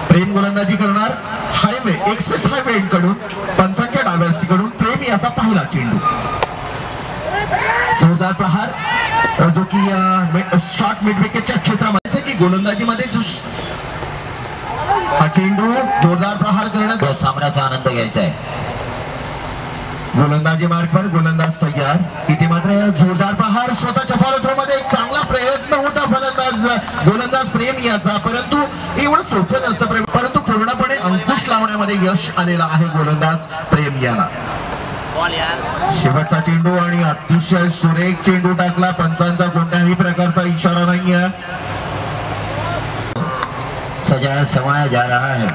प्रेम गोलंदाजी करणार. Highway express highway कडून पंचांच्या डाव्या कडून प्रेम याचा पहिला चेंडू. जोरदार प्रहार जो की शॉर्ट मिड विकेटच्या क्षेत्रामध्ये की गोलंदाजीमध्ये हा चेंडू जोरदार प्रहार करण्याचा सामन्याचा आनंद घ्यायचा आहे. गोलंदाजी मार्गवर गोलंदाज तयार. इथे मात्र जोरदार प्रहार स्वतःच्या फॉलो थ्रो मध्ये एक चांगला प्रयत्न होता गोलंदाज प्रेम याचा, परंतु एवढं सोपं नसतं परंतु पूर्णपणे अंकुश लावण्यामध्ये यश आलेला आहे गोलंदाज प्रेम याला. शेवटचा चेंडू आणि अतिशय सुरेख चेंडू टाकला. पंचांचा कोणत्याही प्रकारचा इशारा नाही आहे. सजाया समाया जा रहा है.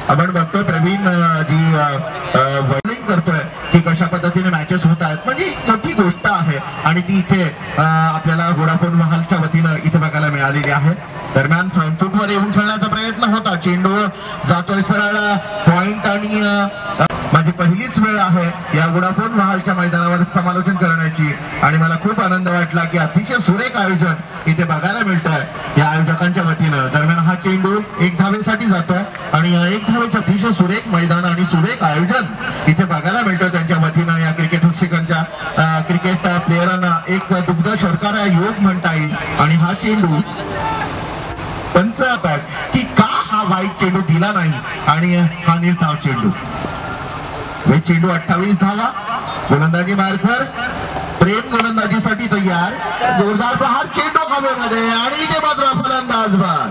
आपण बघतोय प्रवीण जी वर्णन करतोय की कशा पद्धतीने मॅचेस होत आहेत, म्हणजे मोठी गोष्ट आहे आणि ती इथे आपल्याला वोडाफोन महालच्या वतीनं इथे बघायला मिळालेली आहे. दरम्यान फ्रंट फूटवर येऊन खेळण्याचा प्रयत्न होता. चेंडू जातोय सरळ पॉइंट आणि माझी पहिलीच वेळ आहे या वोडाफोन महालच्या मैदानावर समालोचन करण्याची आणि मला खूप आनंद वाटला की अतिशय सुरेख आयोजन इथे बघायला मिळतंय या आयोजकांच्या वतीनं. दरम्यान हा चेंडू एक धावेसाठी जातोय आणि एक धावेचं अतिशय सुरेख मैदान आणि सुरेख आयोजन इथे बघायला मिळतं त्यांच्या वतीनं. या क्रिकेट रसिकांच्या क्रिकेट प्लेयरांना एक दुग्ध शर्करा योग म्हणता येईल. आणि हा चेंडू पंच की का हा वाईट चेंडू दिला नाही आणि हा निर्धाव चेंडू. चेंडू 28 धावा. गोलंदाजी मार्गवर प्रेम गोलंदाजीसाठी तयार. जोरदार प्रहार चेंडू हवेमध्ये आणि इथे मात्र फलंदाज बाद.